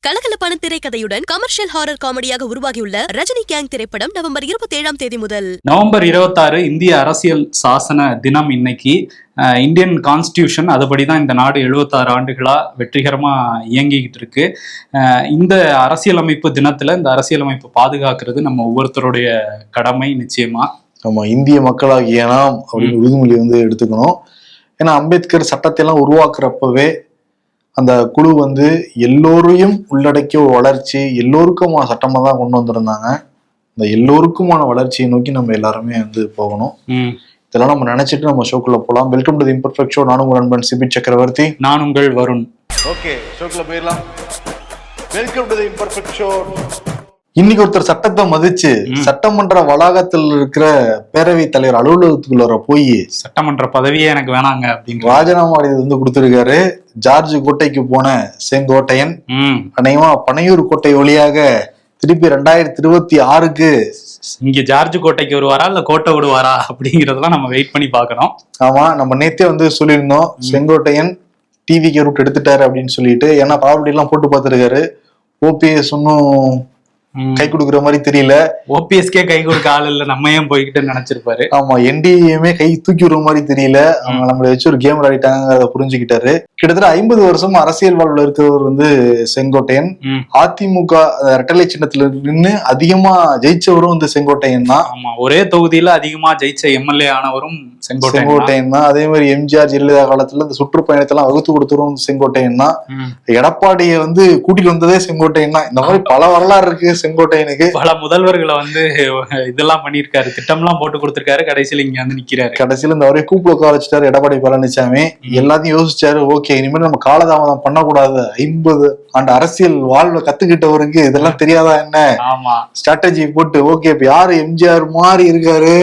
கலகலப்பான திரைக்கதையுடன் commercial horror காமெடியாக உருவாகியுள்ள Rajini gang திரைப்படம் நவம்பர் 27 முதல். நவம்பர் 26 இந்திய அரசியல் சாசன தினம். இன்னைக்கு இந்தியன் கான்ஸ்டியூஷன் அதுபடிதான் இந்த நாடு 76 ஆண்டுகளா வெற்றிகரமா இயங்கிக்கிட்டு இருக்கு. இந்த அரசியலமைப்பு தினத்துல இந்த அரசியலமைப்பு பாதுகாக்கிறது நம்ம ஒவ்வொருத்தருடைய கடமை. நிச்சயமா ஆமா, இந்திய மக்களாகிய நாம் அப்படின்னு உறுதிமொழி எடுத்துக்கணும். ஏன்னா அம்பேத்கர் சட்டத்தை எல்லாம் உருவாக்குறப்பவே அந்த குழு எல்லோரையும் உள்ளடக்கிய ஒரு வளர்ச்சி, எல்லோருக்குமான சட்டமா தான் கொண்டு வந்திருந்தாங்க. இந்த எல்லோருக்குமான வளர்ச்சியை நோக்கி நம்ம எல்லாருமே போகணும். இதெல்லாம் நம்ம நினைச்சிட்டு நம்ம ஷோக்குள்ள போலாம். Welcome to the imperfect show. நான் உங்கள் நண்பன் சிபி சக்கரவர்த்தி. நான் உங்கள் வருண். ஓகே, ஷோக்குள்ள போயிடலாம். Welcome to the imperfect show. இன்னைக்கு ஒருத்தர் சட்டத்தை மதிச்சு சட்டமன்ற வளாகத்தில் இருக்கிற பேரவை தலைவர் அலுவலகத்துக்குள்ள போய் சட்டமன்ற பதவியே எனக்கு வேணாங்க அப்படின்னு ராஜினாமா கொடுத்திருக்காரு. ஜார்ஜ் கோட்டைக்கு போன செங்கோட்டையன் அநேகமா பனையூர் கோட்டை வழியாக திருப்பி 2026க்கு இங்க ஜார்ஜ் கோட்டைக்கு வருவாரா இல்ல கோட்டை விடுவாரா அப்படிங்கறதெல்லாம் நம்ம வெயிட் பண்ணி பாக்கணும். ஆமா, நம்ம நேத்தே சொல்லியிருந்தோம் செங்கோட்டையன் டிவிக்கு ரூட் எடுத்துட்டாரு அப்படின்னு சொல்லிட்டு. ஏன்னா ப்ராப்பர்ட்டி எல்லாம் போட்டு பார்த்திருக்காரு. ஓபிஎஸ் ஒன்னும் கை கொடுக்குற மாதிரி தெரியல. ஓபிஎஸ்கே கை கொடுக்க ஆள் இல்ல, நம்ம ஏன் போய்கிட்டு நினைச்சிருப்பாரு. ஆமா, என்டிஏமே கை தூக்கி விடுற மாதிரி தெரியல. அவங்க நம்மளை வச்சு ஒரு கேம் விளையாடிட்டாங்க, புரிஞ்சுக்கிட்டாரு. கிட்டத்தட்ட 50 வருஷம் அரசியல் வாழ்வுல இருக்கிறவர் செங்கோட்டையன். அதிமுக இரட்டலை சின்னத்துல நின்று அதிகமா ஜெயிச்சவரும் செங்கோட்டையன் தான். ஆமா, ஒரே தொகுதியில அதிகமா ஜெயிச்ச எம்எல்ஏ ஆனவரும் செங்கோட்டையன் தான். அதே மாதிரி எம்ஜிஆர் ஜெயலலிதா காலத்துல இந்த சுற்றுப்பயணத்தெல்லாம் வகுத்து கொடுத்தவரும் செங்கோட்டையன் தான். எடப்பாடியை கூட்டிட்டு வந்ததே செங்கோட்டையன் தான். இந்த மாதிரி பல வரலாறு இருக்கு செங்கோட்டையனுக்கு. பல முதல்வர்களை இதெல்லாம் பண்ணிருக்காரு, திட்டம் எல்லாம் போட்டு கொடுத்திருக்காரு. கடைசியில இங்க நிக்கிறாரு. கடைசியில இந்த அவரே கூப்பிட உட்கார வச்சுட்டாரு எடப்பாடி பழனிசாமி. எல்லாத்தையும் யோசிச்சாரு. ஓகே, இனிமேல் நம்ம காலதாமதம் பண்ணக்கூடாது. 50 ஆண்டு அரசியல் வாழ்வை கத்துக்கிட்டவருக்கு இதெல்லாம் தெரியாதா என்ன? ஆமா, ஸ்ட்ராட்டஜி போட்டு ஓகே இப்ப யாரு எம்ஜிஆர் மாதிரி இருக்காரு,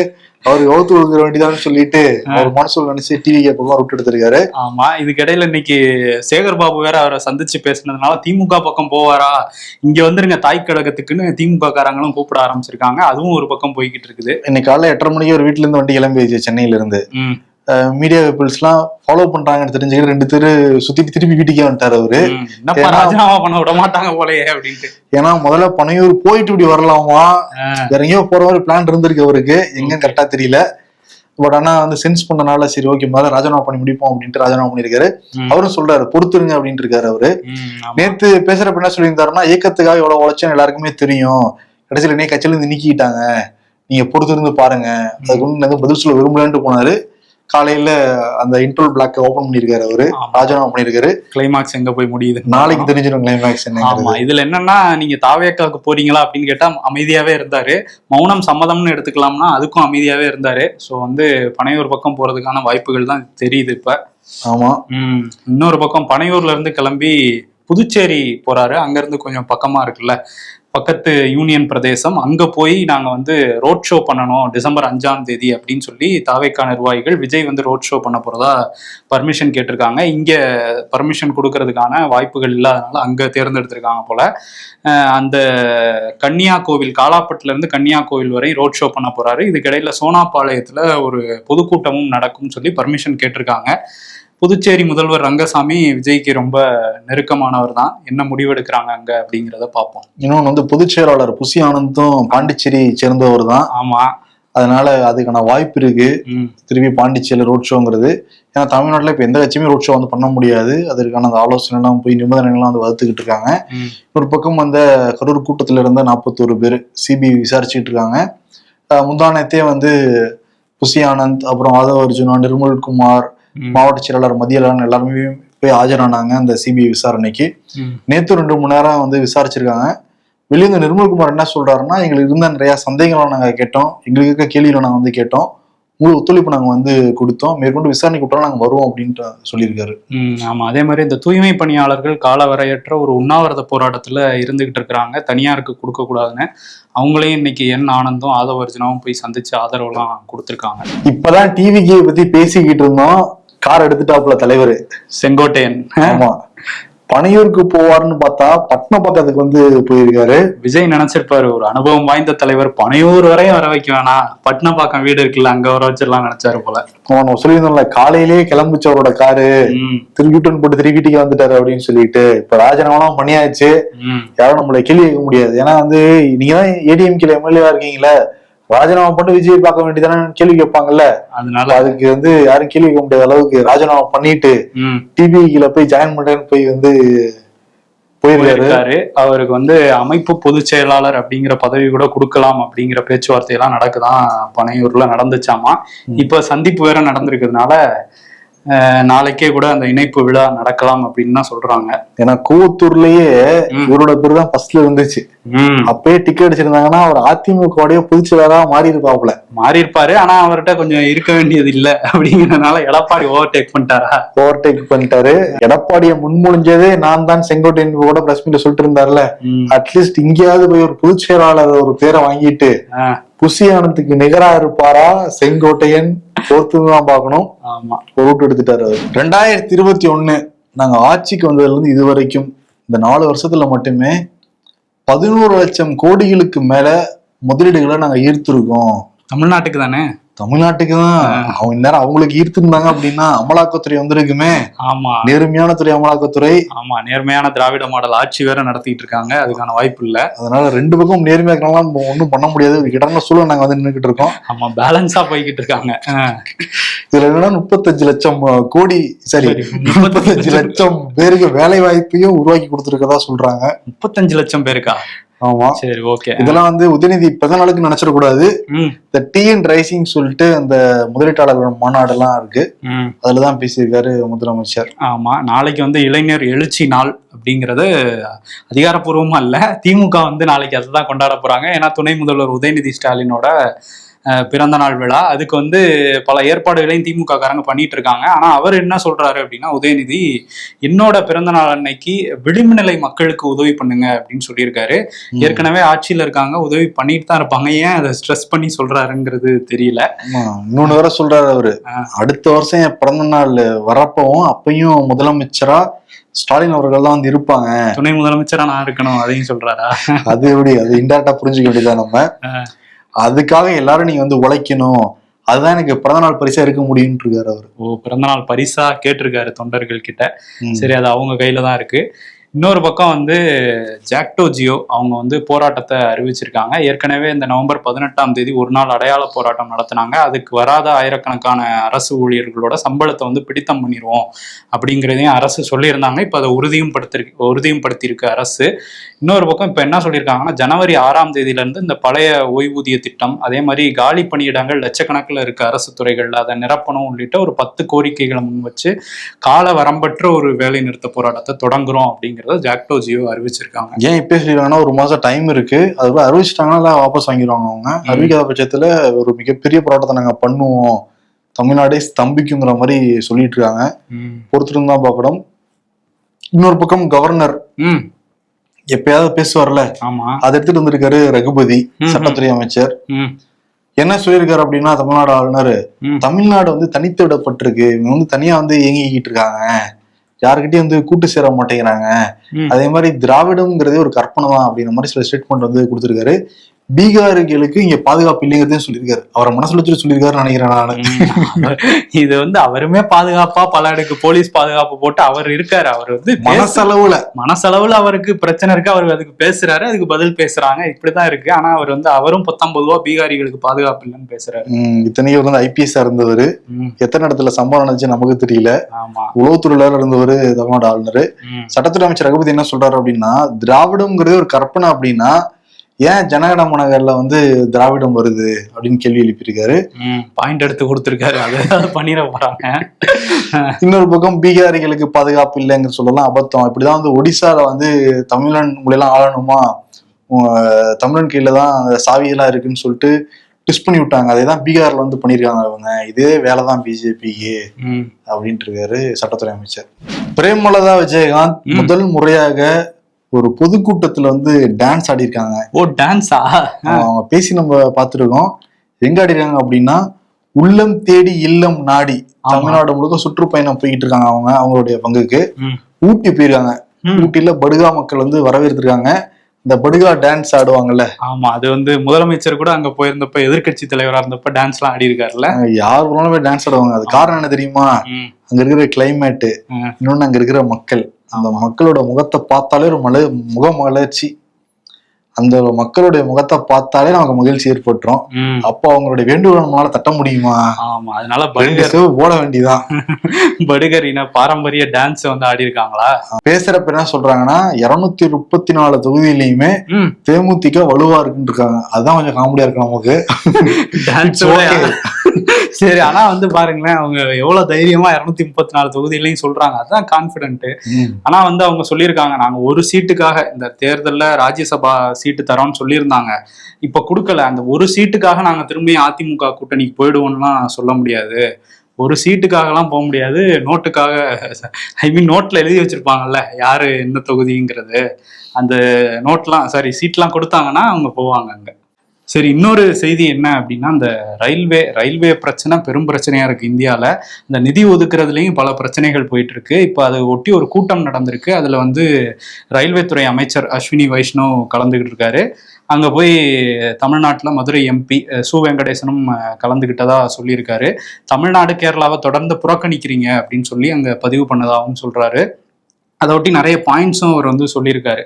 அவரு கவுத்து கொடுக்க வேண்டியதான்னு சொல்லிட்டு அவர் மனசுல நினைச்சு டிவி கேப்பெல்லாம் ரூட் எடுத்திருக்காரு. ஆமா, இதுக்கிடையில இன்னைக்கு சேகர் பாபு வேற அவரை சந்திச்சு பேசினதுனால திமுக பக்கம் போவாரா, இங்க வந்துருங்க தாய் கழகத்துக்குன்னு திமுக காரங்களும் கூப்பிட ஆரம்பிச்சிருக்காங்க. அதுவும் ஒரு பக்கம் போய்கிட்டு இருக்குது. இன்னைக்கு காலைல 8:30 மணிக்கு ஒரு வீட்டுல இருந்து வண்டி கிளம்பிடுச்சு சென்னையில இருந்து. மீடியா பீப்புள்ஸ் எல்லாம் ஃபாலோ பண்றாங்கன்னு தெரிஞ்சுக்கிட்டு 2 தெரு சுத்திட்டு திருப்பி வீட்டுக்கே வந்துட்டாரு அவரு. ராஜினாமா பண்ண விட மாட்டாங்க போலயே அப்படின்ட்டு. ஏன்னா முதல்ல பனையூர் போயிட்டு இப்படி வரலாமா, வேற எங்கேயோ போற மாதிரி பிளான் இருந்திருக்கு அவருக்கு. எங்க கரெக்டா தெரியல. பட் ஆனா சென்ஸ் பண்ணனால சரி ஓகே முதல்ல ராஜினாமா பண்ணி முடிப்போம் அப்படின்ட்டு ராஜினாமா பண்ணிருக்காரு. அவரும் சொல்றாரு பொறுத்துருங்க அப்படின்ட்டு இருக்காரு அவரு. நேத்து பேசுறப்ப என்ன சொல்லியிருந்தாருன்னா, இயக்கத்துக்காக எவ்வளவு உழைச்சேன்னு எல்லாருக்குமே தெரியும், கடைசியில என்னைய கட்சியில இருந்து நீக்கிட்டாங்க, நீங்க பொறுத்திருந்து பாருங்க, அதுக்கு பதில் சொல்ல விரும்பலன்ட்டு போனாரு. காலையில அந்த இன்ட்ரோல் பிளாக் ஓபன் பண்ணிருக்காரு அவரு, ராஜினாமா பண்ணிருக்காரு. கிளைமாக்ஸ் எங்க போய் முடியுது நாளைக்கு தெரிஞ்சிடும் கிளைமாக்ஸ் என்ன. ஆமா, இதுல என்னன்னா நீங்க தாவேக்காவுக்கு போறீங்களா அப்படின்னு கேட்டா அமைதியாவே இருந்தாரு. மௌனம் சம்மதம்னு எடுத்துக்கலாம்னா அதுக்கும் அமைதியாவே இருந்தாரு. சோ பனையூர் பக்கம் போறதுக்கான வாய்ப்புகள் தான் தெரியுது இப்ப. ஆமா, இன்னொரு பக்கம் பனையூர்ல இருந்து கிளம்பி புதுச்சேரி போறாரு. அங்க இருந்து கொஞ்சம் பக்கமா இருக்குல்ல, பக்கத்து யூனியன் பிரதேசம். அங்க போய் நாங்க ரோட் ஷோ பண்ணணும் டிசம்பர் 5ஆம் தேதி அப்படின்னு சொல்லி தாவேக்கா நிர்வாகிகள் விஜய் ரோட் ஷோ பண்ண போறதா பர்மிஷன் கேட்டிருக்காங்க. இங்க பர்மிஷன் கொடுக்கறதுக்கான வாய்ப்புகள் இல்லாதனால அங்க தேர்ந்தெடுத்திருக்காங்க போல. அந்த கன்னியாகோவில், காலாப்பட்டுல இருந்து கன்னியாகோவில் வரை ரோட் ஷோ பண்ண போறாரு. இதுக்கிடையில சோனாபாளையத்துல ஒரு பொதுக்கூட்டமும் நடக்கும்னு சொல்லி பர்மிஷன் கேட்டிருக்காங்க. புதுச்சேரி முதல்வர் ரங்கசாமி விஜய்க்கு ரொம்ப நெருக்கமானவர் தான். என்ன முடிவெடுக்கிறாங்க அங்க அப்படிங்கிறத பார்ப்போம். இன்னொன்னு பொதுச் செயலாளர் புசி ஆனந்தும் பாண்டிச்சேரி சேர்ந்தவர் தான். ஆமா, அதனால அதுக்கான வாய்ப்பு இருக்கு திருப்பி பாண்டிச்சேரியில ரோட் ஷோங்கிறது. ஏன்னா தமிழ்நாட்டுல இப்ப எந்த கட்சியுமே ரோட் ஷோ பண்ண முடியாது. அதற்கான அந்த ஆலோசனை எல்லாம் போய் நிபந்தனைகள்லாம் வகுத்துக்கிட்டு இருக்காங்க. ஒரு பக்கம் கரூர் கூட்டத்துல இருந்த 41 பேர் சிபிஐ விசாரிச்சுட்டு இருக்காங்க. முந்தானத்தே புசி ஆனந்த், அப்புறம் ஆதவ அர்ஜுனா, நிர்மல்குமார், மாவட்ட செயலாளர் மதியலான் எல்லாருமே போய் ஆஜரானாங்க அந்த சிபிஐ விசாரணைக்கு. நேத்து 2 மணி நேரம் விசாரிச்சிருக்காங்க. வெளியே நிர்மல்குமார் என்ன சொல்றாருன்னா, எங்களுக்கு இருந்த நிறைய சந்தேகங்களை நாங்க கேட்டோம், எங்களுக்கு இருக்க கேள்விகளை நாங்க கேட்டோம், முழு ஒத்துழைப்பு நாங்க கொடுத்தோம், மேற்கொண்டு விசாரணை கூப்பிட்டா நாங்க வருவோம் அப்படின்ட்டு சொல்லியிருக்காரு. ஆமா, அதே மாதிரி இந்த தூய்மை பணியாளர்கள் காலவரையற்ற ஒரு உண்ணாவிரத போராட்டத்துல இருந்துகிட்டு இருக்கிறாங்க. தனியாருக்கு கொடுக்க கூடாதுன்னு அவங்களையும் இன்னைக்கு என் ஆனந்தும் ஆதவ அர்ஜுனாவும் போய் சந்திச்சு ஆதரவுலாம் கொடுத்திருக்காங்க. இப்பதான் டிவிக்கு பத்தி பேசிக்கிட்டு இருந்தோம், கார் எடுத்துட்டாப்புல தலைவர் செங்கோட்டையன். ஆமா, பனையூருக்கு போவாருன்னு பார்த்தா பட்னம் பக்கத்துக்கு வந்து போயிருக்காரு. விஜய் நினைச்சிருப்பாரு ஒரு அனுபவம் வாய்ந்த தலைவர் பனையூர் வரையும் வர வைக்க வேணாம், பட்னப்பாக்கம் வீடு இருக்குல்ல அங்க வர வச்சிடலாம் நினைச்சாரு போல. நம்ம சொல்லியிருந்தோம்ல, காலையிலேயே கிளம்பிச்சவரோட காரு திரும்பிட்டு போட்டு திருப்பிட்டு வந்துட்டாரு அப்படின்னு சொல்லிட்டு. இப்ப ராஜினாமாலாம் பண்ணியாச்சு, யாரும் நம்மள கேள்வி கேட்க முடியாது. ஏன்னா வந்து நீங்க தான் ஏடிஎம்கேல எம்எல்ஏவா இருக்கீங்களா, ராஜினாமா பண்ணி விஜய் பார்க்க வேண்டியதானே கேள்வி கேட்பாங்கல்ல. அதனால அதுக்கு வந்து யாரும் கேள்வி கேட்க முடியாத அளவுக்கு ராஜினாமா பண்ணிட்டு டிபிஇல போய் ஜாயின் பண்றேன்னு போய் வந்து போயிருக்காரு. அவருக்கு வந்து அமைப்பு பொதுச் செயலாளர் அப்படிங்கிற பதவி கூட கொடுக்கலாம் அப்படிங்கிற பேச்சுவார்த்தை எல்லாம் நடக்குதான், பனையூர்ல நடந்துச்சாமா. இப்ப சந்திப்பு வேற நடந்திருக்கிறதுனால நாளைக்கே கூட அந்த இணைப்பு விழா நடக்கலாம் அப்படின்னு தான் சொல்றாங்க. ஏன்னா கூவத்தூர்லயே இவரோட பேர் தான் ஃபர்ஸ்ட்ல இருந்துச்சு. அப்பயே டிக்கெட் அடிச்சிருந்தாங்கன்னா அவர் அதிமுக பொதுச் செயலாளரா மாறி இருப்பாரு. ஆனா அவர்கிட்ட கொஞ்சம் இருக்க வேண்டியது இல்ல அப்படிங்கறதுனால எடப்பாடி ஓவர்டேக் பண்ணிட்டாரு. எடப்பாடியை முன்மொழிஞ்சதே நான் தான் செங்கோட்டையன் கூட பிரஸ் மீட்ல சொல்லிட்டு இருந்தாருல, அட்லீஸ்ட் இங்கேயாவது போய் ஒரு பொதுச் செயலாளர் ஒரு பேரை வாங்கிட்டு புசியானத்துக்கு நிகரா இருப்பாரா செங்கோட்டையன் பொறுத்துதான் பாக்கணும். ஆமா, பொருட்டு எடுத்துட்டாரு அவர். 2021 நாங்க ஆட்சிக்கு வந்ததுல இருந்து இது வரைக்கும் இந்த 4 வருஷத்துல மட்டுமே 11 லட்சம் கோடிகளுக்கு மேல முதலீடுகளை நாங்க ஈர்த்திருக்கோம். தமிழ்நாட்டுக்கு தானே? தமிழ்நாட்டுக்கு தான். அவங்க இந்நேரம் அவங்களுக்கு ஈர்த்திருந்தாங்க அப்படின்னா அமலாக்கத்துறை வந்திருக்குமே. ஆமா, நேர்மையான துறை அமலாக்கத்துறை. ஆமா, நேர்மையான திராவிட மாடல் ஆட்சி வேற நடத்திட்டு இருக்காங்க, அதுக்கான வாய்ப்பு இல்ல. அதனால 2 பக்கம் நேர்மையா இருக்கலாம், ஒன்றும் பண்ண முடியாது. இடங்க சூழல் நாங்க வந்து நின்றுகிட்டு இருக்கோம். ஆமா, பேலன்ஸா போய்கிட்டு இருக்காங்க. இதுல என்னன்னா 35 லட்சம் கோடி, சரி 35 லட்சம் பேருக்கு வேலை வாய்ப்பையும் உருவாக்கி கொடுத்துருக்கதா சொல்றாங்க. 35 லட்சம் பேருக்கா? ஆமா, சரி, ஓகே. இதெல்லாம் வந்து உதயநிதி பிறந்த நாளுக்கு நினைச்சிடக்கூடாது. இந்த டிஎன் ரைசிங் சொல்லிட்டு அந்த முதலீட்டாளர்கள் மாநாடு எல்லாம் இருக்கு, அதுலதான் பேசியிருக்காரு முதலமைச்சர். ஆமா, நாளைக்கு வந்து இளைஞர் எழுச்சி நாள் அப்படிங்கிறது அதிகாரப்பூர்வமா இல்ல, திமுக வந்து நாளைக்கு அதுதான் கொண்டாட போறாங்க. ஏன்னா துணை முதல்வர் உதயநிதி ஸ்டாலினோட பிறந்த நாள் விழா. அதுக்கு வந்து பல ஏற்பாடுகளையும் திமுக காரங்க பண்ணிட்டு இருக்காங்க. ஆனா அவர் என்ன சொல்றாரு அப்படின்னா, உதயநிதி என்னோட பிறந்த நாள் அன்னைக்கு விளிம்புநிலை மக்களுக்கு உதவி பண்ணுங்க அப்படின்னு சொல்லியிருக்காரு. ஏற்கனவே ஆட்சியில இருக்காங்க, உதவி பண்ணிட்டு தான் இருப்பாங்க, ஏன் அதை ஸ்ட்ரெஸ் பண்ணி சொல்றாருங்கிறது தெரியல. இன்னொன்னு வேற சொல்றாரு அவரு, அடுத்த வருஷம் என் பிறந்த நாள் வரப்பவும் அப்பயும் முதலமைச்சரா ஸ்டாலின் அவர்கள் தான் வந்து இருப்பாங்க, துணை முதலமைச்சரா நான் இருக்கணும், அதையும் சொல்றாரா? அது எப்படி, அது இன்டேரக்டா புரிஞ்சுக்க வேண்டியதான் நம்ம. அதுக்காக எல்லாரும் நீங்க வந்து உழைக்கணும், அதுதான் எனக்கு பிறந்தநாள் பரிசா இருக்க முடியும்னு இருக்காரு அவரு. பிறந்தநாள் பரிசா கேட்டிருக்காரு தொண்டர்கள் கிட்ட. சரி, அது அவங்க கையில தான் இருக்கு. இன்னொரு பக்கம் வந்து ஜாக்டோ ஜியோ அவங்க வந்து போராட்டத்தை அறிவிச்சிருக்காங்க. ஏற்கனவே இந்த நவம்பர் 18ஆம் தேதி ஒரு நாள் அடையாள போராட்டம் நடத்தினாங்க. அதுக்கு வராத ஆயிரக்கணக்கான அரசு ஊழியர்களோட சம்பளத்தை வந்து பிடித்தம் பண்ணிடுவோம் அப்படிங்கிறதையும் அரசு சொல்லியிருந்தாங்க. இப்போ அதை உறுதியும் படுத்தியிருக்கு அரசு. இன்னொரு பக்கம் இப்போ என்ன சொல்லியிருக்காங்கன்னா, ஜனவரி 6ஆம் தேதியிலேருந்து இந்த பழைய ஓய்வூதிய திட்டம், அதே மாதிரி காலி பணியிடங்கள் லட்சக்கணக்கில் இருக்க அரசு துறைகளில் அதை நிரப்பணும் உள்ளிட்ட ஒரு 10 கோரிக்கைகளை முன் வச்சு கால வரம்பற்ற ஒரு வேலை நிறுத்த போராட்டத்தை தொடங்குறோம் அப்படிங்கிறத ஜாக்டோ ஜியோ அறிவிச்சிருக்காங்க. ஏன் இப்போ சொல்லிருக்காங்கன்னா, ஒரு மாசம் டைம் இருக்கு, அது அறிவிச்சிட்டாங்கன்னா வாபஸ் வாங்கிடுவாங்க அவங்க. அறிவிக்காத பட்சத்துல ஒரு மிகப்பெரிய போராட்டத்தை நாங்க பண்ணுவோம், தமிழ்நாடே ஸ்தம்பிக்குங்கிற மாதிரி சொல்லிட்டு இருக்காங்க. பொறுத்திருந்து தான் பார்க்கணும். இன்னொரு பக்கம் கவர்னர் எப்பயாவது பேசுவார்ல, அதை எடுத்துட்டு வந்திருக்காரு ரகுபதி, சட்டத்துறை அமைச்சர். என்ன சொல்லியிருக்காரு அப்படின்னா, தமிழ்நாடு ஆளுநர் தமிழ்நாடு வந்து தனித்து விடப்பட்டிருக்கு, இவங்க வந்து தனியா வந்து இயங்கிக்கிட்டு இருக்காங்க, யாருக்கிட்டையும் வந்து கூட்டு சேர மாட்டேங்கிறாங்க, அதே மாதிரி திராவிடம்ங்கிறதே ஒரு கற்பனை தான் அப்படிங்கிற மாதிரி சில ஸ்டேட்மெண்ட் வந்து கொடுத்துருக்காரு. பீகாரிகளுக்கு இங்க பாதுகாப்பு இல்லைங்கிறதையும் சொல்லியிருக்காரு. அவரை மனசுல வச்சுட்டு சொல்லியிருக்காருன்னு நினைக்கிறேன் நான். இது வந்து அவருமே பாதுகாப்பா பல அடுக்கு போலீஸ் பாதுகாப்பு போட்டு அவர் இருக்காரு. அவர் வந்து மனசளவுல அவருக்கு பிரச்சனை இருக்கு, அவர் அதுக்கு பேசுறாரு, அதுக்கு பதில் பேசுறாங்க, இப்படிதான் இருக்கு. ஆனா அவர் வந்து அவரும் 19 பீகாரிகளுக்கு பாதுகாப்பு இல்லைன்னு பேசுறாரு. இத்தனைக்கு வந்து ஐபிஎஸ் இருந்தவர், எத்தனை இடத்துல சம்பவம் நடந்துச்சு நமக்கு தெரியல. உளவுத்துறையில இருந்தவர் தமிழ்நாடு ஆளுநர். சட்டத்துறை அமைச்சர் ரகுபதி என்ன சொல்றாரு அப்படின்னா, திராவிடம்ங்கிறது ஒரு கற்பனை அப்படின்னா ஏன் ஜனகணமனகர்ல வந்து திராவிடம் வருது அப்படின்னு கேள்வி எழுப்பியிருக்காரு. பாயிண்ட் எடுத்து கொடுத்திருக்காரு, அதை பண்ணிட போறாங்க. இன்னொரு பக்கம் பீகாரிகளுக்கு பாதுகாப்பு இல்லைங்கிற சொல்லலாம் அபத்தம். இப்படிதான் வந்து ஒடிசால வந்து தமிழன் உங்களெல்லாம் ஆளணுமா, தமிழன் கையில தான் சாவியெல்லாம் இருக்குன்னு சொல்லிட்டு ட்விஸ்ட் பண்ணி விட்டாங்க. அதேதான் பீகார்ல வந்து பண்ணிருக்காங்க அவங்க. இதே வேலைதான் பிஜேபிக்கு அப்படின்ட்டு இருக்காரு சட்டத்துறை அமைச்சர். பிரேமலதா விஜயகாந்த் முதல் முறையாக ஒரு பொதுக்கூட்டத்துல வந்து டான்ஸ் ஆடி இருக்காங்க. ஓ, டான்ஸா? அவங்க பேசி நம்ம பார்த்துருக்கோம். எங்க ஆடி இருக்காங்க அப்படின்னா, உள்ளம் தேடி இல்லம் நாடி தமிழ்நாடு முழுக்க சுற்றுப்பயணம் போய்கிட்டு இருக்காங்க. அவங்களுடைய பங்குக்கு ஊட்டி போயிருக்காங்க. ஊட்டியில படுகா மக்கள் வந்து வரவேற்றிருக்காங்க. இந்த படுகா டான்ஸ் ஆடுவாங்கல்ல. ஆமா, அது வந்து முதலமைச்சர் கூட அங்க போயிருந்தப்ப எதிர்கட்சி தலைவரா இருந்தப்ப டான்ஸ் எல்லாம் ஆடி இருக்காருல்ல. யார் போனாலுமே டான்ஸ் ஆடுவாங்க. அது காரணம் என்ன தெரியுமா? அங்க இருக்கிற கிளைமேட்டு, இன்னொன்னு அங்க இருக்கிற மக்கள். அந்த மக்களோட முகத்தை பார்த்தாலே ஒரு முக மலர்ச்சி. அந்த மக்களுடைய முகத்தை பார்த்தாலே நமக்கு மகிழ்ச்சி ஏற்பட்டுரும். அப்போ அவங்களுடைய வேண்டுகோள் நம்மளால தட்ட முடியுமா? ஆமா, அதனால போட வேண்டியதான். படுகர் இன பாரம்பரிய டான்ஸ் வந்து ஆடி இருக்காங்களா? பேசுறப்ப என்ன சொல்றாங்கன்னா 234 தொகுதியிலயுமே தேமுதிக வலுவா இருக்குன்னு இருக்காங்க. அதுதான் கொஞ்சம் காமெடியா இருக்கு நமக்கு. சரி, ஆனா வந்து பாருங்களேன், அவங்க எவ்வளவு தைரியமா 234 தொகுதியிலையும் சொல்றாங்க. அதுதான் கான்பிடென்ட். ஆனா வந்து அவங்க சொல்லியிருக்காங்க, நாங்க ஒரு சீட்டுக்காக இந்த தேர்தல்ல ராஜ்யசபா சீட்டு தரோம்னு சொல்லியிருந்தாங்க. இப்ப கொடுக்கல. அந்த ஒரு சீட்டுக்காக நாங்க திரும்பி அதிமுக கூட்டணிக்கு போயிடுவோம்லாம் சொல்ல முடியாது. ஒரு சீட்டுக்காக எல்லாம் போக முடியாது. நோட்டுக்காக, நோட்ல எழுதி வச்சிருப்பாங்கல்ல யாரு என்ன தொகுதிங்கிறது. அந்த நோட்லாம் சீட்லாம் கொடுத்தாங்கன்னா அவங்க போவாங்க அங்க. சரி, இன்னொரு செய்தி என்ன அப்படின்னா, இந்த ரயில்வே பிரச்சனை பெரும் பிரச்சனையா இருக்கு இந்தியாவில். இந்த நிதி ஒதுக்குறதுலையும் பல பிரச்சனைகள் போயிட்டு இருக்கு. இப்போ அதை ஒட்டி ஒரு கூட்டம் நடந்திருக்கு. அதில் வந்து ரயில்வே துறை அமைச்சர் அஸ்வினி வைஷ்ணவ் கலந்துகிட்டு இருக்காரு. அங்கே போய் தமிழ்நாட்டில் மதுரை எம்பி சு வெங்கடேசனும் கலந்துகிட்டதா சொல்லியிருக்காரு. தமிழ்நாடு கேரளாவை தொடர்ந்து புறக்கணிக்கிறீங்க அப்படின்னு சொல்லி அங்கே பதிவு பண்ணதாகவும் சொல்றாரு. அதை ஒட்டி நிறைய பாயிண்ட்ஸும் அவர் வந்து சொல்லியிருக்காரு.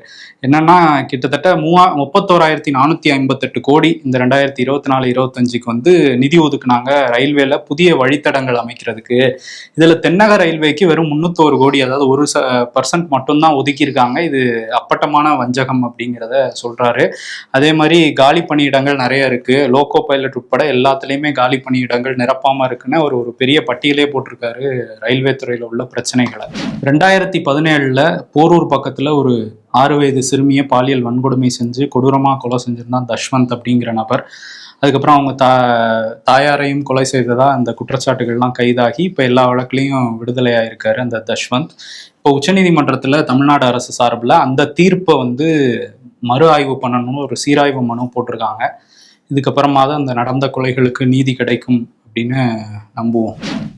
என்னன்னா, கிட்டத்தட்ட 31,458 கோடி இந்த 2024-25 வந்து நிதி ஒதுக்குனாங்க ரயில்வேல புதிய வழித்தடங்கள் அமைக்கிறதுக்கு. இதுல தென்னக ரயில்வேக்கு வெறும் 301 கோடி, அதாவது 1% மட்டும்தான் ஒதுக்கியிருக்காங்க. இது அப்பட்டமான வஞ்சகம் அப்படிங்கிறத சொல்றாரு. அதே மாதிரி காலி பணியிடங்கள் நிறைய இருக்கு. லோகோ பைலட் உட்பட எல்லாத்துலேயுமே காலி பணியிடங்கள் நிரப்பாம இருக்குன்னு ஒரு பெரிய பட்டியலே போட்டிருக்காரு ரயில்வே துறையில உள்ள பிரச்சனைகளை. 2017 போரூர் பக்கத்துல ஒரு 6 வயது சிறுமியை பாலியல் வன்கொடுமை செஞ்சு கொடூரமா கொலை செஞ்சிருந்தான் தஷ்வந்த் அப்படிங்கிற நபர். அதுக்கப்புறம் அவங்க தாயாரையும் கொலை செய்ததா அந்த குற்றச்சாட்டுகள்லாம் கைதாகி இப்போ எல்லா வழக்குலையும் விடுதலையாயிருக்காரு அந்த தஷ்வந்த். இப்போ உச்சநீதிமன்றத்துல தமிழ்நாடு அரசு சார்பில் அந்த தீர்ப்பை வந்து மறு ஆய்வு பண்ணணும்னு ஒரு சீராய்வு மனு போட்டிருக்காங்க. இதுக்கப்புறமா தான் அந்த நடந்த கொலைகளுக்கு நீதி கிடைக்கும் அப்படின்னு நம்புவோம்.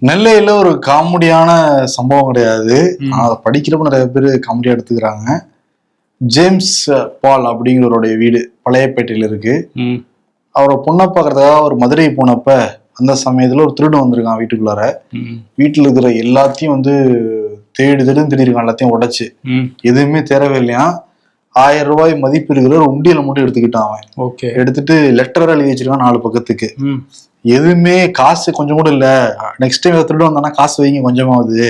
நெல்லையில ஒரு காமெடியான சம்பவம் கிடையாது. அதை படிக்கிறப்ப நிறைய பேர் காமெடியா எடுத்துக்கிறாங்க. ஜேம்ஸ் பால் அப்படிங்கிறவருடைய வீடு பழையப்பேட்டையில இருக்கு. அவரை பொண்ணை பார்க்கறதுக்காக ஒரு மதுரை போனப்ப அந்த சமயத்துல ஒரு திருடன் வந்திருக்கான் வீட்டுக்குள்ளார. வீட்டுல இருக்கிற எல்லாத்தையும் வந்து தேடிருக்கான். எல்லாத்தையும் உடைச்சு எதுவுமே தேரவே இல்லையா. 1000 ரூபாய் மதிப்பு இருக்கிற ஒரு உண்டியலை மட்டும் எடுத்துக்கிட்டான் அவன். எடுத்துட்டு லெட்டர் எழுதி வச்சிருக்கான் 4 பக்கத்துக்கு. எதுவுமே காசு கொஞ்சம் கூட இல்ல. நெக்ஸ்ட் டைம் திருடு வந்தானா காசு வைங்க கொஞ்சமாவது.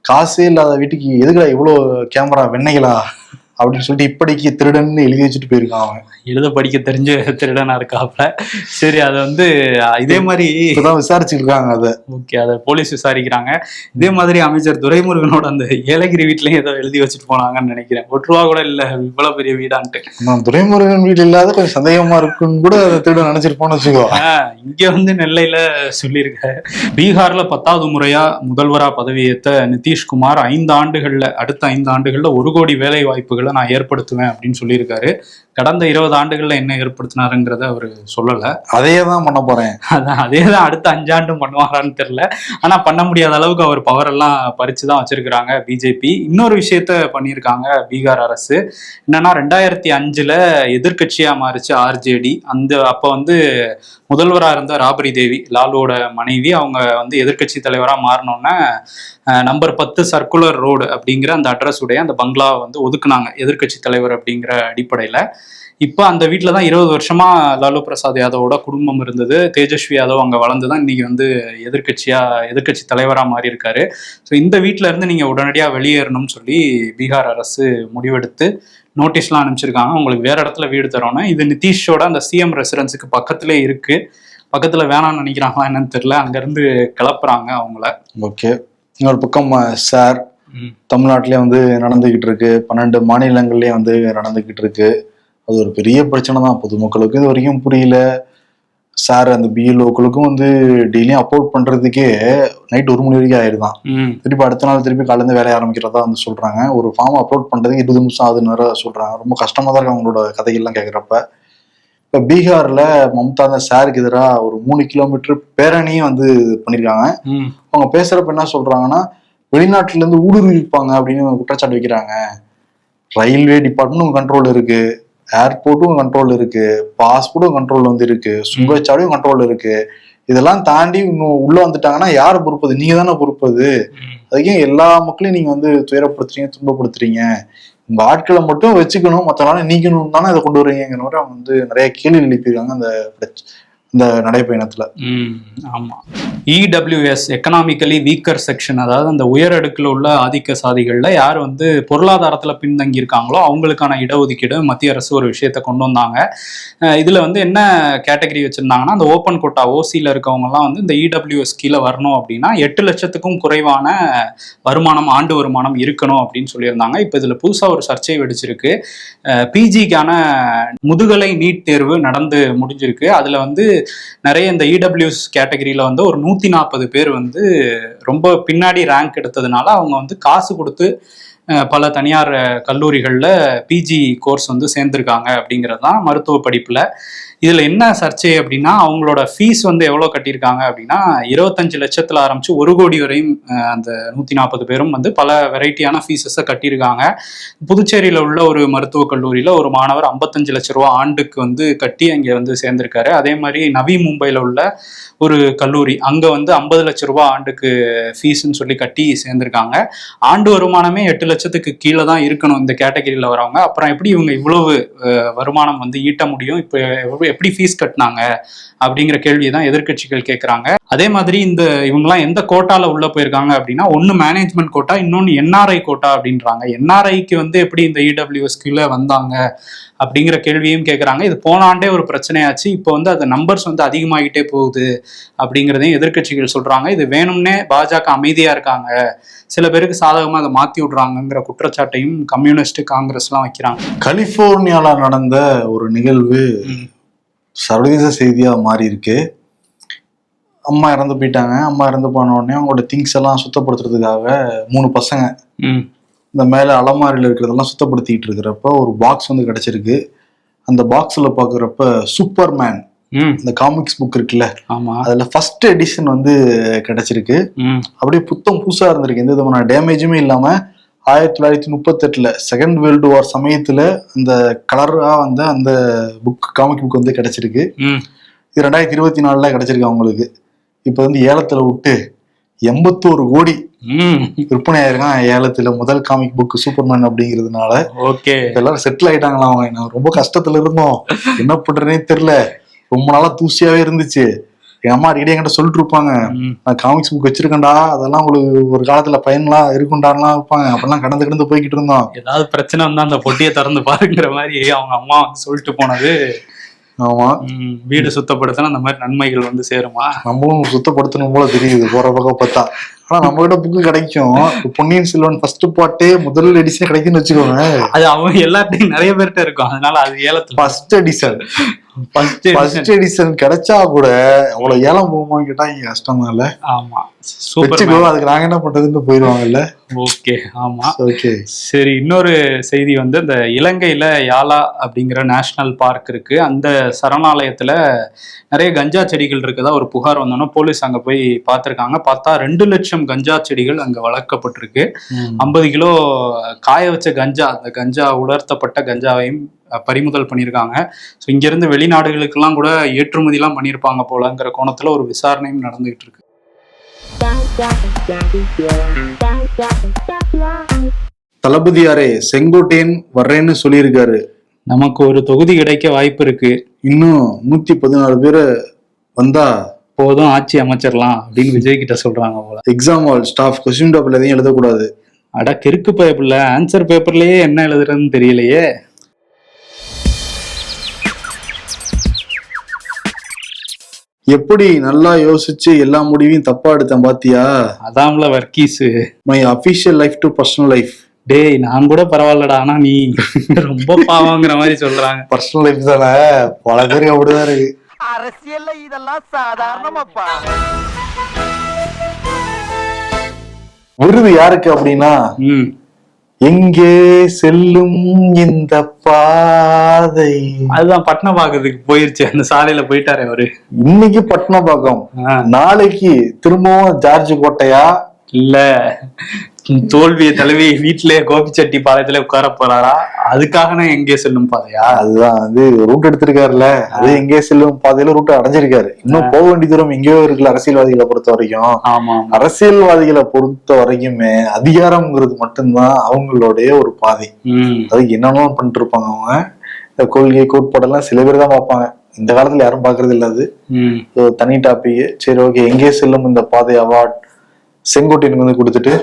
காசே இல்லாத வீட்டுக்கு எதுக்குடா இவ்வளவு கேமரா வெண்ணைகளா அப்படின்னு சொல்லிட்டு இப்படிக்கு திருடன்னு எழுதி வச்சுட்டு போயிருக்கான் அவன். எழுத படிக்க தெரிஞ்ச திருடனா இருக்காப்ல. சரி, அதை வந்து இதே மாதிரி விசாரிச்சுட்டு இருக்காங்க. அதை அதை போலீஸ் விசாரிக்கிறாங்க. இதே மாதிரி அமைச்சர் துரைமுருகனோட அந்த ஏலகிரி வீட்லயும் ஏதோ எழுதி வச்சுட்டு போனாங்கன்னு நினைக்கிறேன். 1 ரூபா கூட இல்ல, இவ்வளவு பெரிய வீடான்ட்டு. துரைமுருகன் வீடு இல்லாத கொஞ்சம் சந்தேகமா இருக்குன்னு கூட திருடன் நினைச்சிருப்போம்னு வச்சுக்கோ. இங்க வந்து நெல்லையில சொல்லியிருக்க. பீகார்ல 10வது முறையா முதல்வரா பதவியேற்ற நிதிஷ்குமார் அடுத்த 5 ஆண்டுகள்ல 1 கோடி வேலை வாய்ப்புகளை நான் ஏற்படுத்துவேன் அப்படின்னு சொல்லியிருக்காரு. கடந்த 20 ஆண்டுகள்ல என்ன ஏற்படுத்தினாருங்கிறத அவரு சொல்லல. அதையேதான் பண்ண போறேன். அதேதான் அடுத்த 5 ஆண்டும் பண்ணுவாரான்னு தெரியல. ஆனா பண்ண முடியாத அளவுக்கு அவர் பவர் எல்லாம் பறிச்சுதான் வச்சிருக்கிறாங்க பிஜேபி. இன்னொரு விஷயத்த பண்ணியிருக்காங்க பீகார் அரசு. என்னன்னா 2005 எதிர்கட்சியா மாறிச்சு ஆர்ஜேடி. அப்ப வந்து முதல்வராக இருந்த ராபரி தேவி, லாலுவோட மனைவி, அவங்க வந்து எதிர்கட்சி தலைவராக மாறினோன்னே நம்பர் 10 சர்க்குலர் ரோடு அப்படிங்கிற அந்த அட்ரஸ் உடைய அந்த பங்களாவை வந்து ஒதுக்குனாங்க எதிர்கட்சி தலைவர் அப்படிங்கிற அடிப்படையில. இப்போ அந்த வீட்டில் தான் 20 வருஷமா லாலு பிரசாத் யாதவோட குடும்பம் இருந்தது. தேஜஸ்வி யாதவ் அங்கே வளர்ந்துதான் இன்னைக்கு வந்து எதிர்கட்சி தலைவராக மாறி இருக்காரு. ஸோ இந்த வீட்டில இருந்து நீங்க உடனடியாக வெளியேறணும்னு சொல்லி பீகார் அரசு முடிவெடுத்து நோட்டீஸ்லாம் அனுப்பிச்சிருக்காங்க. உங்களுக்கு வேற இடத்துல வீடு தரோன்னு. இது நிதிஷோட அந்த சிஎம் ரெசிடென்ஸுக்கு பக்கத்திலே இருக்கு. பக்கத்துல வேணாம்னு நினைக்கிறாங்களா என்னன்னு தெரியல. அங்கிருந்து கிளப்புறாங்க அவங்கள. ஓகே, இன்னொரு பக்கம் சார் தமிழ்நாட்டிலே வந்து நடந்துகிட்டு இருக்கு. 12 மாநிலங்கள்லயே வந்து நடந்துகிட்டு இருக்கு. அது ஒரு பெரிய பிரச்சனை தான். பொதுமக்களுக்கு இது வரைக்கும் புரியல. சார் அந்த பிஎல்ஓக்களுக்கும் வந்து டெய்லியும் அப்லோட் பண்றதுக்கே நைட் 1 மணி வரைக்கும் ஆயிடுதான். திருப்பி அடுத்த நாள் திருப்பி காலையில வேலையை ஆரம்பிக்கிறதா வந்து சொல்றாங்க. ஒரு ஃபார்ம் அப்லோட் பண்றதுக்கு 20 நிமிஷம் ஆகுதுன்னு வேற சொல்றாங்க. ரொம்ப கஷ்டமா தான் இருக்கு அவங்களோட கதைகள்லாம் கேட்குறப்ப. இப்ப பீகார்ல மம்தா அந்த சாருக்கு எதிராக ஒரு 3 கிலோமீட்டர் பேரணியும் வந்து பண்ணிருக்காங்க. அவங்க பேசுறப்ப என்ன சொல்றாங்கன்னா, வெளிநாட்டுல இருந்து ஊடுருவிப்பாங்க அப்படின்னு குற்றச்சாட்டு வைக்கிறாங்க. ரயில்வே டிபார்ட்மெண்ட்டும் கண்ட்ரோல் இருக்கு, ஏர்போர்ட்டும் கண்ட்ரோல் இருக்கு, பாஸ்போர்ட்டும் கண்ட்ரோல் வந்து இருக்கு, சுங்கச்சாலையும் கண்ட்ரோல் இருக்கு. இதெல்லாம் தாண்டி இன்னும் உள்ள வந்துட்டாங்கன்னா யாரு பொறுப்பது? நீங்க தானே பொறுப்பது. அதுக்கே எல்லா மக்களையும் நீங்க வந்து துயரப்படுத்துறீங்க, துன்பப்படுத்துறீங்க. உங்க ஆட்களை மட்டும் வச்சுக்கணும், மற்றனால நீக்கணும் தானே அதை கொண்டு வரீங்கிற மாதிரி அவங்க வந்து நிறைய கேள்வி எழுப்பியிருக்காங்க அந்த நடைப்பயணத்துல. ஆமா. இடபிள்யூஎஸ் எக்கனாமிக்கலி வீக்கர் செக்ஷன், அதாவது அந்த உயர் அடுக்குல உள்ள ஆதிக்க சாதிகள்ல யார் வந்து பொருளாதாரத்துல பின்தங்கி இருக்காங்களோ அவங்களுக்கான இடஒதுக்கீடு மத்திய அரசு ஒரு விஷயத்த கொண்டு வந்தாங்க. இதுல வந்து என்ன கேட்டகரி வச்சிருந்தாங்கன்னா, அந்த ஓப்பன் கோட்டா ஓசியில இருக்கவங்க எல்லாம் வந்து இந்த இடபிள்யூஎஸ் கீழே வரணும் அப்படின்னா 8 லட்சத்துக்கும் குறைவான வருமானம், ஆண்டு வருமானம் இருக்கணும் அப்படின்னு சொல்லியிருந்தாங்க. இப்ப இதுல புதுசா ஒரு சர்ச்சை வெடிச்சிருக்கு. பிஜிக்கான முதுகலை நீட் தேர்வு நடந்து முடிஞ்சிருக்கு. அதுல வந்து நிறைய இந்த இடபிள்யூஎஸ் கேட்டகரியில வந்து ஒரு 140 பேர் வந்து ரொம்ப பின்னாடி ரேங்க் எடுத்ததுனால அவங்க வந்து காசு கொடுத்து பல தனியார் கல்லூரிகளில் பிஜி கோர்ஸ் வந்து சேர்ந்துருக்காங்க அப்படிங்கிறது தான் மருத்துவ படிப்புல. இதுல என்ன சர்ச்சை அப்படின்னா, அவங்களோட ஃபீஸ் வந்து எவ்வளவு கட்டியிருக்காங்க அப்படின்னா 25 லட்சத்துல ஆரம்பிச்சு 1 கோடி வரையும் அந்த 140 பேரும் வந்து பல வெரைட்டியான ஃபீஸஸை கட்டியிருக்காங்க. புதுச்சேரியில உள்ள ஒரு மருத்துவக் கல்லூரியில ஒரு மாணவர் 55 லட்ச ரூபா ஆண்டுக்கு வந்து கட்டி அங்கே வந்து சேர்ந்திருக்காரு. அதே மாதிரி நவி மும்பைல உள்ள ஒரு கல்லூரி, அங்க வந்து 50 லட்ச ரூபா ஆண்டுக்கு ஃபீஸ்ன்னு சொல்லி கட்டி சேர்ந்திருக்காங்க. ஆண்டு வருமானமே 8 லட்சத்துக்கு கீழே தான் இருக்கணும் இந்த கேட்டகரியில வரவங்க. அப்புறம் எப்படி இவங்க இவ்வளவு வருமானம் வந்து ஈட்ட முடியும், இப்போ எப்படி ஃபீஸ் கட்டினாங்க அப்படிங்கிற கேள்வியை தான் எதிர்கட்சிகள் கேட்குறாங்க. அதே மாதிரி இந்த இவங்கெல்லாம் எந்த கோட்டால உள்ள போயிருக்காங்க அப்படின்னா, ஒன்று மேனேஜ்மெண்ட் கோட்டா, இன்னொன்று என்ஆர்ஐ கோட்டா அப்படின்றாங்க. என்ஆர்ஐக்கு வந்து எப்படி இந்த இடபிள்யூஎஸ்குள்ள வந்தாங்க அப்படிங்கிற கேள்வியும் கேட்குறாங்க. இது போன ஆண்டே ஒரு பிரச்சனையாச்சு. இப்போ வந்து அந்த நம்பர்ஸ் வந்து அதிகமாகிட்டே போகுது அப்படிங்கிறதையும் எதிர்கட்சிகள் சொல்றாங்க. இது வேணும்னே பாஜக அமைதியா இருக்காங்க, சில பேருக்கு சாதகமா அதை மாத்தி விடுறாங்கிற குற்றச்சாட்டையும் கம்யூனிஸ்ட் காங்கிரஸ்லாம் வைக்கிறாங்க. கலிபோர்னியால நடந்த ஒரு நிகழ்வு சர்வதேச செய்தியா மாறி இருக்கு. அம்மா இறந்து போயிட்டாங்க. அம்மா இறந்து போன உடனே அவங்களோட திங்ஸ் எல்லாம் சுத்தப்படுத்துறதுக்காக 3 பசங்க இந்த மேல அலமாரியில் இருக்கிறதெல்லாம் சுத்தப்படுத்திட்டு இருக்கிறப்ப ஒரு பாக்ஸ் வந்து கிடைச்சிருக்கு. அந்த பாக்ஸ்ல பாக்குறப்ப சூப்பர்மேன் இந்த காமிக்ஸ் புக் இருக்குல்ல, அதுல ஃபர்ஸ்ட் எடிஷன் வந்து கிடைச்சிருக்கு. அப்படியே புத்தம் புதுசா இருந்திருக்கு, எந்த விதமான டேமேஜுமே இல்லாம. 1938 செகண்ட் வேர்ல்டு வார் சமயத்துல அந்த கலரா வந்து அந்த புக், காமிக் புக் வந்து கிடைச்சிருக்கு. இது 2024 கிடைச்சிருக்கு அவங்களுக்கு. இப்ப வந்து ஏலத்துல விட்டு 81 கோடி விற்பனை ஆயிருக்கான் ஏலத்துல. முதல் காமிக் புக் சூப்பர்மேன் அப்படிங்கிறதுனால எல்லாரும் செட்டில் ஆயிட்டாங்களா. அவங்க ரொம்ப கஷ்டத்துல இருந்தோம், என்ன பண்றேனே தெரியல, ரொம்ப நாளா தூசியாவே இருந்துச்சு. என் அம்மா அடிக்கடி என்கிட்ட சொல்லிட்டு இருப்பாங்க, நான் காமிக்ஸ் புக் வச்சிருக்கேன்டா, அதெல்லாம் உங்களுக்கு ஒரு காலத்துல பயன்லாம் இருக்குண்டான்லாம் இருப்பாங்க. அப்பெல்லாம் கடந்து போய்கிட்டு இருந்தோம். ஏதாவது பிரச்சனை வந்தா அந்த பொட்டியை திறந்து பாருங்கிற மாதிரி அவங்க அம்மா வந்து சொல்லிட்டு போனது. ஆமா, வீடு சுத்தப்படுத்தினா அந்த மாதிரி நன்மைகள் வந்து சேருமா? நம்மளும் சுத்தப்படுத்தணும் போல தெரியுது போற பக்கம் பார்த்தா. ஆனா நம்ம கிட்ட புக்கு கிடைக்கும். பொன்னியின் செல்வன் ஃபர்ஸ்ட் பார்ட்டே முதல் எடிஷன் கிடைக்குன்னு வச்சுக்கோங்க. அது அவங்க எல்லாத்தையும் நிறைய பேர்கிட்ட இருக்கும், அதனால அது ஏலத்துல ஃபர்ஸ்ட் எடிஷன் கிடைச்சா கூட அவ்வளவு ஏலம் போகுமா கேட்டா இங்க கஷ்டமா இல்ல. ஆமா, அதுக்கு நாங்க என்ன பண்றதுன்னு போயிருவாங்கல்ல. ஓகே, ஆமா, ஓகே, சரி. இன்னொரு செய்தி வந்து இந்த இலங்கையில யாலா அப்படிங்கிற நேஷனல் பார்க் இருக்கு. அந்த சரணாலயத்துல நிறைய கஞ்சா செடிகள் இருக்குதா ஒரு புகார் வந்தோன்னா போலீஸ் அங்க போய் பார்த்திருக்காங்க. பார்த்தா 2 லட்சம் கஞ்சா செடிகள் அங்க வளர்க்கப்பட்டிருக்கு. 50 கிலோ காய வச்ச கஞ்சா, அந்த கஞ்சா உலர்த்தப்பட்ட கஞ்சாவையும் பறிமுதல் பண்ணியிருக்காங்க. ஸோ இங்கிருந்து வெளிநாடுகளுக்கெல்லாம் கூட ஏற்றுமதிலாம் பண்ணியிருப்பாங்க போலங்கிற கோணத்துல ஒரு விசாரணையும் நடந்துகிட்டு இருக்கு. தளபதியாரே செங்கோட்டையன் வர்றேன்னு சொல்லியிருக்காரு. நமக்கு ஒரு தொகுதி கிடைக்க வாய்ப்பு இருக்கு. இன்னும் 116 பேரை வந்தா போதும், ஆட்சி அமைச்சிடலாம் அப்படின்னு விஜய் கிட்ட சொல்றாங்க போல. எக்ஸாம் ஹால் ஸ்டாஃப் கொஸ்டின் பேப்பர்ல எதையும் எழுதக்கூடாது. அட கிறுக்கு பேப்பர்ல ஆன்சர் பேப்பர்லயே என்ன எழுதுறதுன்னு தெரியலையே. எப்படி நல்லா யோசிச்சு எல்லா முடிவையும் தப்பா எடுத்தேன் பாத்தியா? அதான்ல Varghese. My official life to personal life. டேய், நான் கூட பரவாயில்லடா, ஆனா நீ ரொம்ப பாவங்கிற மாதிரி சொல்றாங்க. பர்சனல் லைஃப் தானே, பல பேருக்கு அப்படிதான் இருக்கு. அரசியல்ல இதெல்லாம் சாதாரணமாப்பா. விருது யாருக்கு அப்படின்னா, எங்கே செல்லும் இந்த பாதை. அதுதான் பட்னபாக்கத்துக்கு போயிருச்சு, அந்த சாலையில போயிட்டாரு அவரு. இன்னைக்கு பட்னபாக்கம், நாளைக்கு திரும்பவும் ஜார்ஜ் கோட்டையா, இல்ல தோல்வியை தழுவி வீட்டிலேயே கோபிச்செட்டி பாளையத்துல உட்கார போறாரா? அதுக்காக நான் எங்கே செல்லும் பாதையா? அதுதான் அது ரூட் எடுத்திருக்காருல்ல, அது எங்கே செல்லும் பாதையில ரூட் அடைஞ்சிருக்காரு. இன்னும் போக வேண்டிய தூரம் எங்கேயோ இருக்குல்ல அரசியல்வாதிகளை பொறுத்த வரைக்கும். ஆமா, அரசியல்வாதிகளை பொறுத்த வரைக்குமே அதிகாரம்ங்கிறது மட்டும்தான் அவங்களுடைய ஒரு பாதை. அதுக்கு என்னென்ன பண்ணிட்டு இருப்பாங்க அவங்க. இந்த கொள்கை கோட்பாடெல்லாம் சில பேர் தான் பார்ப்பாங்க, இந்த காலத்துல யாரும் பாக்குறது இல்ல. அது தனி டாபிக். சரி, ஓகே. எங்கே செல்லும் இந்த பாதை அவார்ட் செங்கோட்டையனுக்கு வந்து கொடுத்துட்டு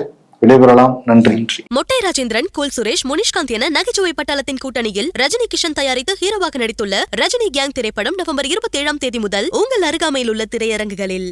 விடைபெறலாம். நன்றி. மொட்டை ராஜேந்திரன், கூல் சுரேஷ், முனிஷ்காந்த் என நகைச்சுவை பட்டாளத்தின் கூட்டணியில் ரஜினி கிஷன் தயாரித்து ஹீரோவாக நடித்துள்ள ரஜினி கேங் திரைப்படம் நவம்பர் 27 முதல் உங்கள் அருகாமையில் உள்ள திரையரங்குகளில்.